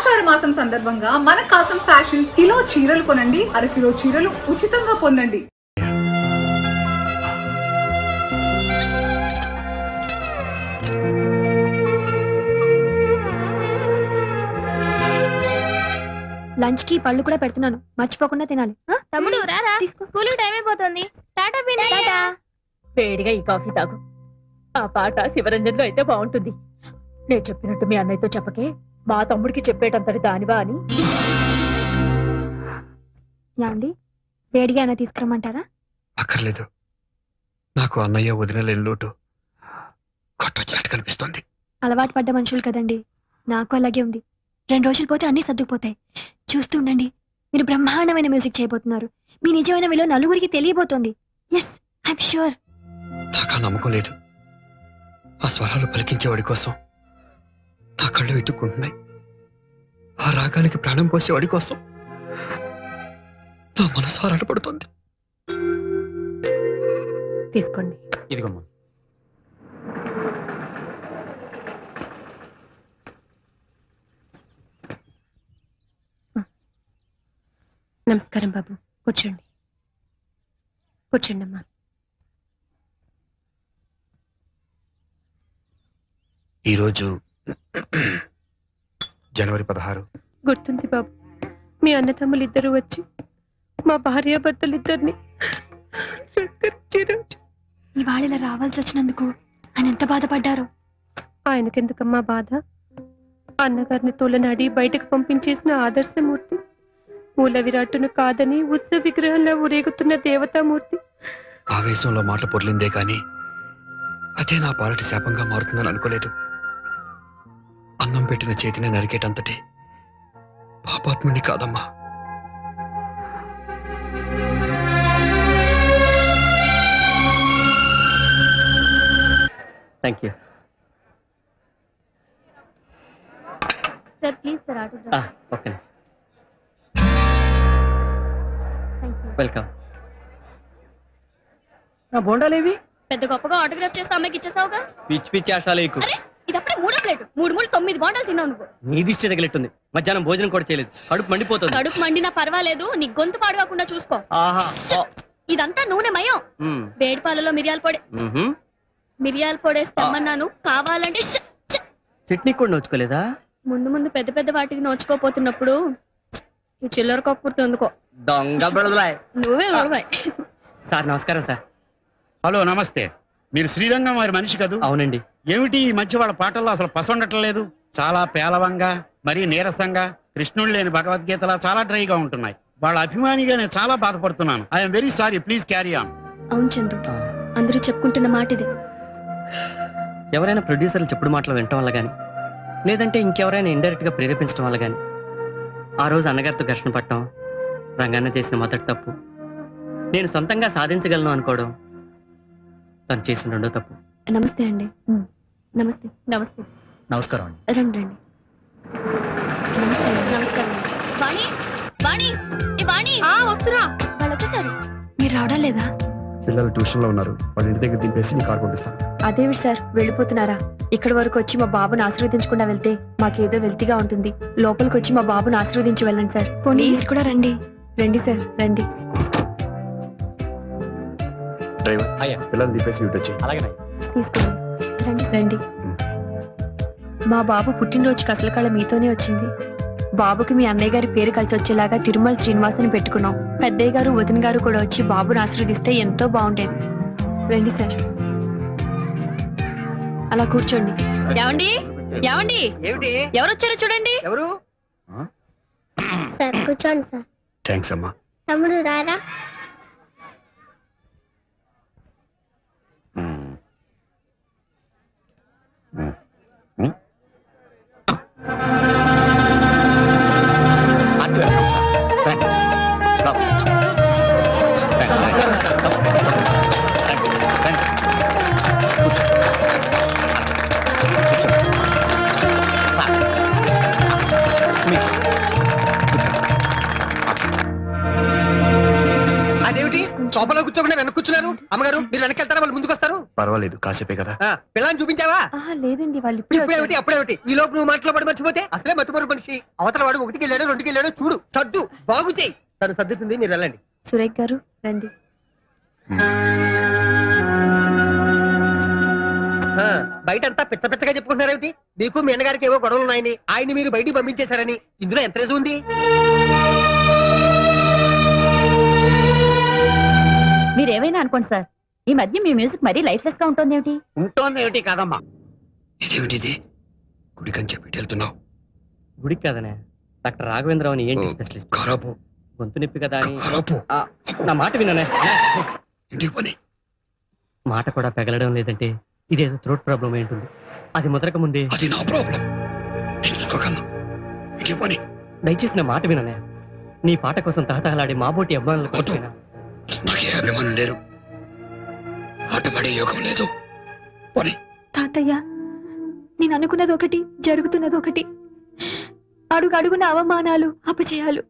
ఆషాఢ మాసం సందర్భంగా మన కాసం ఫ్యాషన్స్ కిలో చీరలు కొనండి, అరకిలో చీరలు ఉచితంగా పొందండి. లంచ్ కి పళ్ళు కూడా పెడుతున్నాను, మర్చిపోకుండా తినాలి. తమ్ముడు రారా, స్కూల్ టైం అయిపోతుంది. టాటా టాటా. వేడిగా ఈ కాఫీ తాగు. ఆ పాట శివరంజన్లో అయితే బాగుంటుంది. నేను చెప్పినట్టు మీ అన్నయ్యతో చెప్పకే, మా తమ్ముడికి చెప్పేటంతటి దానివా అని. యాండి వేడిగా అయినా తీసుకురమ్మంటారా? అక్కర్లేదు, నాకు అన్నయ్య వదిన లోటు కొట్టొచ్చినట్టు కనిపిస్తోంది. అలవాటు పడ్డ మనుషులు కదండి, నాకు అలాగే ఉంది. 2 రోజులు పోతే అన్ని సర్దుకుపోతాయి. చూస్తూ ఉండండి, మీరు బ్రహ్మాండమైన మ్యూజిక్ చేయబోతున్నారు. మీ నిజమైన విలువ నలుగురికి తెలియబోతోంది. Yes, I'm sure. నాకు ఆ నమ్మకం లేదు. ఆ స్వరాలు పలికించేవాడి కోసం నా కళ్ళు వెతుక్కుంటున్నాయి. ఆ రాగానికి ప్రాణం పోసేవాడి కోసం నా మనసు ఆరాటపడుతోంది. తీసుకోండి. ఇదిగమ్మా. నమస్కారం బాబు, కూర్చోండి. కూర్చోండి అమ్మా. ఈరోజు జనవరి 16. గుర్తుంది బాబు, మీ అన్నదమ్ములు ఇద్దరు వచ్చి మా భార్యాభర్తలిద్దరిని ఇవాళ ఇలా రావాల్సి వచ్చినందుకు ఆయన ఎంత బాధపడ్డారో. ఆయనకెందుకమ్మా బాధ? అన్నగారిని తోలనాడి బయటకు పంపించేసిన ఆదర్శమూర్తి, మూల విరాట్టును కాదని ఉత్సవ విగ్రహంలో ఊరేగుతున్న దేవతామూర్తి. ఆవేశంలో మాట పొర్లిందే కాని అదే నా పాలటి శాపంగా మారుతుందని అనుకోలేదు. అన్నం పెట్టిన చేతిని నరికేటంతటి పాపాత్ముని కాదమ్మా. Thank you sir, please sir autograph. Okay, welcome. నా బోండాలేవి? పెద్ద గొప్పగా ఆటోగ్రాఫ్ చేస్తే అమ్మాయికి ఇచ్చేసావుగా. పిచ్చి పిచ్చి ఆశాలు ఎక్కువ. అరే, ఇది అప్పుడే 3వ ప్లేట్. 3 9 బాండాలు తిన్నావు నువ్వు. నీ దిష్టి తగిలిట్టుంది. మధ్యాహ్నం భోజనం కూడా చేయలేదు, కడుపు మండిపోతుంది. కడుపు మండినా పర్వాలేదు, నీ గొంతు పాడుకోకుండా చూసుకో. ఆహా. ఇదంతా నూనె మయం. వేడి పాలలో మిరియాల పొడి. మిరియాల పొడేసి తెమ్మన్నాను, కావాలంటే చట్నీ కూడా నోచుకోలేదా? ముందు ముందు పెద్ద పెద్ద వాటికి నోచుకోపోతున్నప్పుడు ఈ చిల్లర కప్పుర్తి ఎందుకో. దొంగ బెడదలాయ్. నువ్వే మరవాయి. సార్ నమస్కారం సార్. హలో, నమస్తే. మీరు శ్రీరంగం వారి మనిషి కదూ? అవునండి. ఏమిటి ఈ మధ్య వాళ్ళ పాటల్లో అసలు పసండట్లేదు? చాలా పేలవంగా, మరీ నీరసంగా, కృష్ణుడు లేని భగవద్గీతలా చాలా డ్రైగా ఉంటున్నాయి. వాళ్ళ అభిమానిగా నేను చాలా బాధపడుతున్నాను. I'm very sorry, please carry on. అవును చందు, అందరూ చెప్పుకుంటున్న మాట ఇది. ఎవరైనా ప్రొడ్యూసర్లు చెప్పుడు మాటలు వినటం వల్ల గాని, లేదంటే ఇంకెవరైనా ఇండైరెక్ట్ గా ప్రేరేపించడం వల్ల గాని, ఆ రోజు అన్నగారితో ఘర్షణ పట్టడం రంగన్న చేసిన మొదటి తప్పు. నేను సొంతంగా సాధించగలను అనుకోవడం తను చేసిన రెండో తప్పు. నమస్తే అండి. నమస్తే. నమస్తే. నమస్కారం అండి. రండి రండి. నమస్కారం. వాణి, వాణి, ఏ వాణి, వస్తున్నా. వాళ్ళు వచ్చేసారు. మీరు రావడం లేదా? పిల్లలు ట్యూషన్ లో ఉన్నారు, వాళ్ళ ఇంటి దగ్గర దింపేసి నీ కారు పంపిస్తాను. అదేవి సార్, వెళ్ళిపోతున్నారా? ఇక్కడి వరకు వచ్చి మా బాబుని ఆశీర్వదించకుండా వెళ్తే మాకేదో వెల్తిగా ఉంటుంది. లోపలికి వచ్చి మా బాబుని ఆశీర్వదించి వెళ్ళండి సార్. పోనీ మీరు కూడా రండి. రండి సార్, రండి. డ్రైవర్, అయ్యా. పిల్లలు దింపేసి ఇటు వచ్చి. అలాగే. తీసుకోండి. రండి రండి. మా బాబు పుట్టినరోజుకి అసలు కళ మీతోనే వచ్చింది. బాబుకి మీ అన్నయ్య గారి పేరు కలిసి వచ్చేలాగా తిరుమల శ్రీనివాసని పెట్టుకున్నాం. పెద్దయ్య గారు వదిన గారు కూడా వచ్చి బాబుని ఆశీర్వదిస్తే ఎంతో బాగుండేది. రండి సార్, అలా కూర్చోండి. ఏమండి, ఏమండి, ఏమిటి? ఎవరు వచ్చారో చూడండి. ఎవరు? సార్ కూర్చోండి సార్. థ్యాంక్స్ అమ్మా. తమ్ముడు రారా. అదేమిటి సోఫాలో కూర్చోకుండా వెనక్కి కూర్చున్నారు? అమ్మగారు మీరు వెనక్కి వెళ్తారా, వాళ్ళు ముందుకు వస్తారు? పర్వాలేదు. పర్వాలేదు, కాసేపే కదా. పిల్లని చూపించావా? లేదండి వాళ్ళు ఇప్పుడే ఇప్పుడేమిటి అప్పుడేమిటి ఈ లోపు నువ్వు మాటలో పడి మర్చిపోతే అసలే మర్చిపోరు మనిషి. అవతల వాడు 1కి వెళ్ళాడు 2కి వెళ్ళాడు చూడు, సర్దు బాగు చేయి. తను సర్దుతుంది, మీరు వెళ్ళండి. సురేఖ్ గారు రండి. బయటంతా పిచ్చ పిచ్చగా చెప్పుకుంటున్నారేమిటి? మీకు మీ అన్నగారికి ఏవో గొడవలు ఉన్నాయని, ఆయన్ని మీరు బయటికి పంపించేశారని. ఇందులో ఎంత రేజు ఉంది? మీరేమైనా అనుకోండి సార్, ఈ మధ్య మీ మ్యూజిక్ మరీ లైఫ్లెస్ గా ఉంటుంది ఏమిటి? ఉంటోంది కాదమ్మా. ఇదేమిటిది? గుడికని చెప్పి వెళ్తున్నావు? గుడికి కదనే, డాక్టర్ రాఘవేంద్రరావు అని ఏంటి స్పెషలిస్ట్. ఖరాబు గొంతు నొప్పి కదా అని. ఖరాబు. నా మాట విననే. ఇంటికి పని. మాట కూడా పెగలడం లేదంటే ఇదేదో థ్రోట్ ప్రాబ్లం ఏంటుంది. అది ముదరక ముందే. అది నా ప్రాబ్లం, నేను చూసుకోగలను. ఇంటికి పని. దయచేసి నా మాట విననే. నీ పాట కోసం తహతహలాడే మాబోటి అభిమానుల వద్దు. కోసమేనా? నాకు ఏ అభిమానులు లేరు, ఆటపడే యోగం లేదు. పని. తాతయ్య, నేను అనుకున్నది ఒకటి, జరుగుతున్నది ఒకటి. అడుగు అడుగున అవమానాలు, అపజయాలు.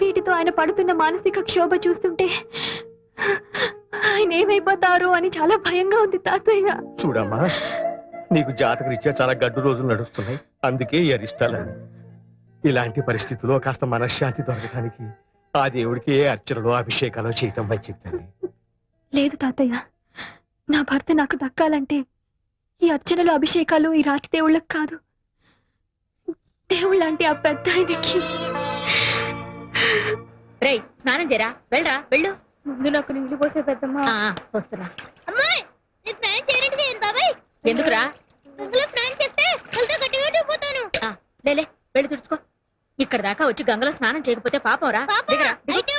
వీటితో ఆయన పడుతున్న మానసిక క్షోభ చూస్తుంటే ఆయన ఏమైపోతారో అని చాలా భయంగా ఉంది తాతయ్య. చూడమ్మా, నీకు జాతక రీత్యా చాలా గడ్డు రోజులు నడుస్తున్నాయి, అందుకే ఈ అరిష్టాలని. ఇలాంటి పరిస్థితుల్లో కాస్త మనశ్శాంతి దొరకడానికి ఆ దేవుడికి ఏ అర్చనలో అభిషేకాలు చేయటం మంచిది. లేదు తాతయ్య, నా భర్త నాకు దక్కాలంటే ఈ అర్చనలు, అభిషేకాలు ఈ రాతి దేవుళ్ళకి కాదు, దేవుళ్ళంటే ఆ పెద్ద ఆయనకి. రేయ్, స్నానం చేయరా, వెళ్ళరా, వెళ్ళు. ముందు నాకు నీళ్లు పోసే పెద్దమ్మా. వస్తున్నా. ఎందుకురా? లేలే, వెళ్ళి తుడుచుకో. ఇక్కడ దాకా వచ్చి గంగలో స్నానం చేయకపోతే పాపంరా. దిగరా, దిగు.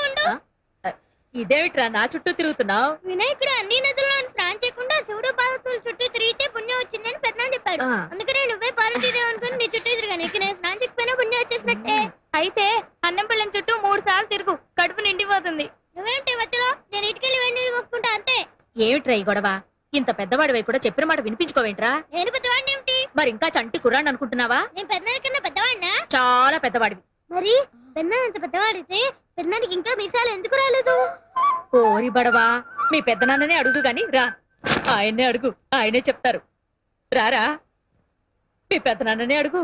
ఇదేమిట్రా నా చుట్టూ తిరుగుతున్నావు? వినాయకుడు అన్ని నదుల్లో స్నానం చేయకుండా శివుడు పార్వతుల చుట్టూ తిరిగితే పుణ్యం వచ్చిందని పెద్దనాన్న చెప్పాడు. అందుకనే నువ్వే పార్వతీదేవి అనుకుని నీ చుట్టూ తిరిగాను. ఇక నేను స్నానం చేయకపోయినా పుణ్యం వచ్చేసినట్టే. అయితే అన్నం పిల్లని చుట్టూ 3 సార్లు తిరుగు, కడుపు నిండిపోతుంది. నువ్వేంటి మధ్యలో? నేను ఇటుకెళ్ళి వెండి మొక్కుంటా అంతే. ఏమిట్రా ఈ గొడవ? ఇంత పెద్దవాడివై కూడా చెప్పిన మాట వినిపించుకోవేంట్రా? నేను పెద్దవాడిని ఏమిటి? మరి ఇంకా చంటి కుర్రాన్ని అనుకుంటున్నావా? నేను పెద్దనాన్న కన్నా పెద్దవాడినా? చాలా పెద్దవాడివి. మరి పెద్దనాన్న అంత పెద్దవాడితే పెద్దనానికి ఇంకా మీసాలు ఎందుకు రాలేదు? ఓరి బడవా, మీ పెద్దనాన్ననే అడుగు గాని రా. ఆయన్నే అడుగు, ఆయనే చెప్తారు. రారా, మీ పెద్దనాన్ననే అడుగు.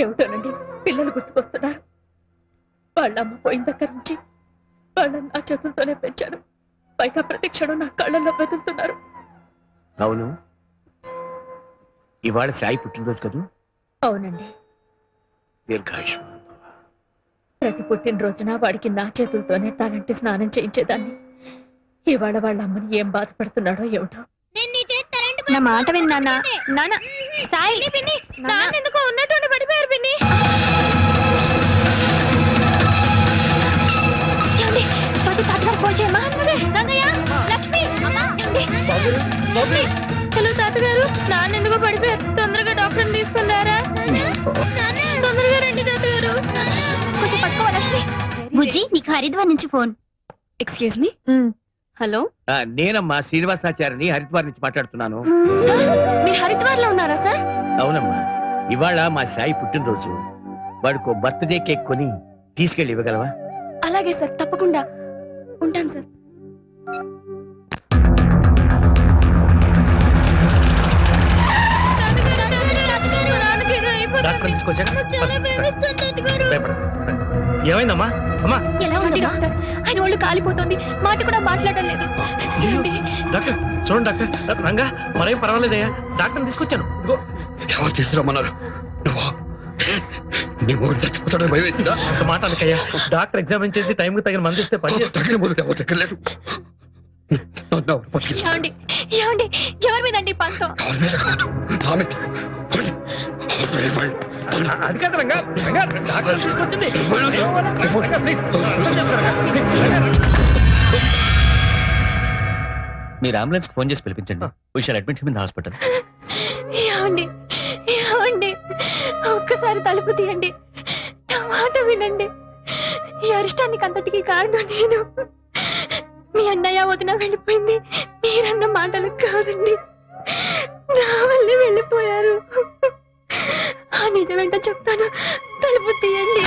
ఏమిటోనండి, పిల్లలు గుర్తుకొస్తున్నారు. వాళ్ళమ్మ పోయిన దగ్గర నుంచి వాళ్ళని నా చేతులతోనే పెంచాను. పైగా ప్రతి క్షణం నా కళ్ళల్లో వెతులుతున్నారు. అవును, ఇవాళ సాయి పుట్టినరోజు కదూ? అవునండి, దీర్ఘాయుష్మాన్. ప్రతి పుట్టినరోజున వాడికి నా చేతులతోనే తలంటి స్నానం చేయించేదాన్ని. ఇవాళ వాళ్ళ అమ్మని ఏం బాధపడుతున్నాడో ఏమిటో. నేను నీ చేతి తలంటి నా మాట విని నాన్న. నాన్న, సాయి పిన్ని, నాన్న ఎందుకో ఉన్నట్టు పడిపోయారు పిన్ని. ఏమండి? స్వాతి తాతగారు ఫోన్ చేయమ్మా. రంగయ్య, లక్ష్మి, బాబు, హలో తాతగారు, నాన్న ఎందుకో పడిపోయారు. తొందరగా డాక్టర్ తీసుకుని రారా. తొందరగా రండి తాతగారు. కొంచెం పట్టుకోవా లక్ష్మి. బుజ్జి, నీకు హరిద్వార్ నుంచి ఫోన్. Excuse me. హలో, నేనమ్మా శ్రీనివాసాచార్యని, హరిద్వార్ నుంచి మాట్లాడుతున్నాను. మీరు హరిద్వార్ లో ఉన్నారా సార్? అవునమ్మా, ఇవాళ మా సాయి పుట్టినరోజు. వాడికి బర్త్డే కేక్ కొని తీసుకెళ్ళి ఇవ్వగలవా? అలాగే సార్, తప్పకుండా. ఉంటాను సార్. డాక్టర్ తీసుకొచ్చాక ఏమైందమ్మా? అమ్మా ఎలా ఉంది డాక్టర్? ఆయన ఒళ్ళు కాలిపోతుంది, మాట కూడా మాట్లాడడం లేదు. ఏమండి? డాక్టర్ చూడండి డాక్టర్, రంగా మరేం పర్వాలేదయ్యా, డాక్టర్ తీసుకొచ్చాను. ఇదిగో. ఎవరు తీసుకురమ్మన్నారు? నువ్వా? నీ మూడు చచ్చిపోతాడని భయం వేసిందా? అంత మాట అనకయ్యా, డాక్టర్ ఎగ్జామిన్ చేసి టైంకి తగిన మంది ఇస్తే పని చేస్తాను. తగిన మూడు ఎవరు దగ్గర లేదు. ఏమండి? ఏమండి? ఎవరి మీదండి పంతం? ఎవరి మీద కాదు, నా మీద. పోనీ. అది కాదు రంగా, రంగా డాక్టర్ తీసుకొచ్చింది. రంగా, ప్లీజ్. మీరు అంబులెన్స్ ఫోన్ చేసి పిలిపించండి. We shall admit him in hospital. ఏమండి? ఏమండి? ఒక్కసారి తలుపు తీయండి, నా మాట వినండి. ఈ అరిష్టానికి అంతటికి కారణం నేను. మీ అన్నయ్య వదిన వెళ్ళిపోయింది మీరన్న మాటలు కాదండి, నా వల్లే వెళ్ళిపోయారు. ఆ నిజమేంటో చెప్తాను, తలుపు తీయండి.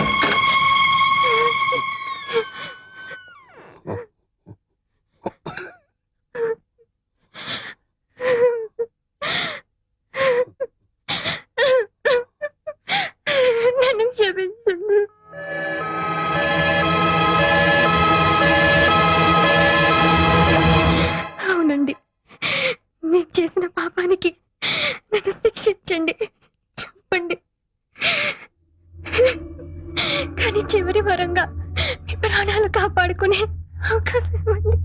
చంపొచ్చండి, చెప్పండి. కానీ చివరి వరంగా మీ ప్రాణాలు కాపాడుకునే అవకాశం ఇవ్వండి.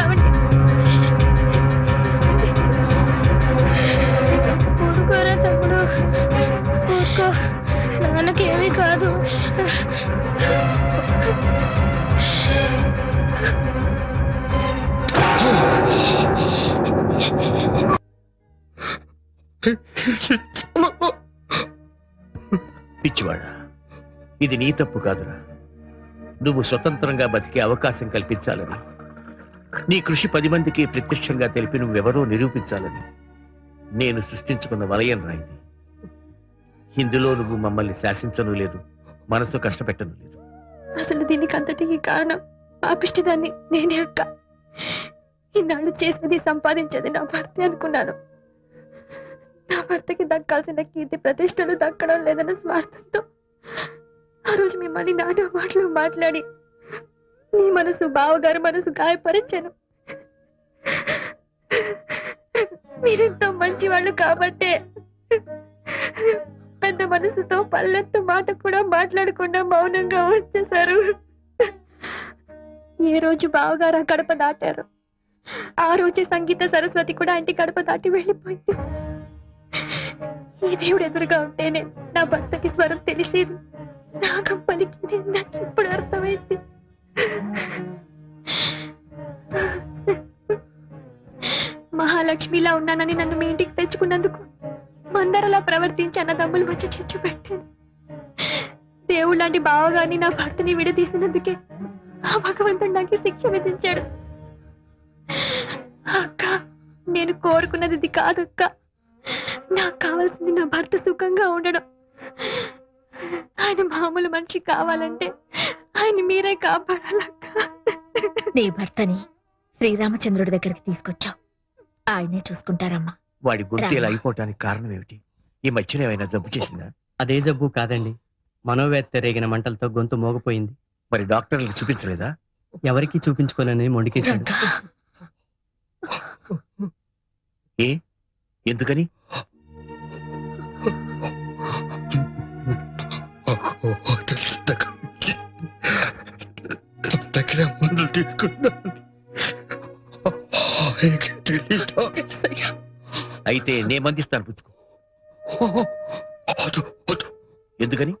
ఏమండి? ఊరుకోరా తమ్ముడు, ఊరుకో, నాన్నకేమీ కాదు. పిచ్చివాడా, ఇది నీ తప్పు కాదురా. నువ్వు స్వతంత్రంగా బతికే అవకాశం కల్పించాలని, నీ కృషి 10 మందికి ప్రత్యక్షంగా తెలిపి నువ్వెవరో నిరూపించాలని నేను సృష్టించుకున్న వలయం రా ఇది. ఇందులో నువ్వు మమ్మల్ని శాసించను లేదు, మనసు కష్టపెట్టను లేదు. అసలు దీనికి అంతటికి కారణం పాపిష్టిదాన్ని నేనే అక్క. ఇన్నాళ్ళు చేసినది సంపాదించేది నా భర్త అనుకున్నాను. నా భర్తకి దక్కాల్సిన కీర్తి ప్రతిష్టలు దక్కడం లేదన్న స్వార్థంతో ఆ రోజు మిమ్మల్ని నానా మాటలు మాట్లాడి నీ మనసు, బావగారు మనసు గాయపరిచాను. మీరెంతో మంచి వాళ్ళు కాబట్టే పెద్ద మనసుతో పల్లెత్తు మాట కూడా మాట్లాడకుండా మౌనంగా వచ్చేశారు. ఏ రోజు బావగారు ఆ గడప దాటారు, ఆ రోజే సంగీత సరస్వతి కూడా ఇంటి గడప దాటి వెళ్ళిపోయింది. ఈ దేవుడు ఎదురుగా ఉంటేనే నా భర్తకి స్వరం తెలిసేది, నాగం పలికింది. నాకు ఇప్పుడు అర్థమైంది. మహాలక్ష్మిలా ఉన్నానని నన్ను మీ ఇంటికి తెచ్చుకున్నందుకు మందరలా ప్రవర్తించి అన్నదమ్ములు వచ్చి చిచ్చు పెట్టాను. దేవుడు లాంటి బావగారిని నా భర్తని విడదీసినందుకే ఆ భగవంతుడు నాకు శిక్ష విధించాడు. అక్క, నేను కోరుకున్నది ఇది కాదక్క. నాకు కావాల్సింది నా భర్త సుఖంగా ఉండడం. ఆయన మామూలు మనిషి కావాలంటే ఆయన మీరే కాపాడాలక్క. నీ భర్తని శ్రీరామచంద్రుడి దగ్గరికి తీసుకొచ్చావు, ఆయనే చూసుకుంటారమ్మా. వాడి గొంతు ఇలా అయిపోవటానికి కారణం ఏమిటి? ఈ మధ్యన ఏమైనా జబ్బు చేసిందా? అదే జబ్బు కాదండి, మనోవేత్త రేగిన మంటలతో గొంతు మోగపోయింది. మరి డాక్టర్లకు చూపించలేదా? ఎవరికి చూపించుకోనని మొండికేశాడు. ఏ, ఎందుకని? దగ్గర ముందు తీసుకున్నాను. అయితే నే మందిస్తాను, పుచ్చుకో. ఎందుకని?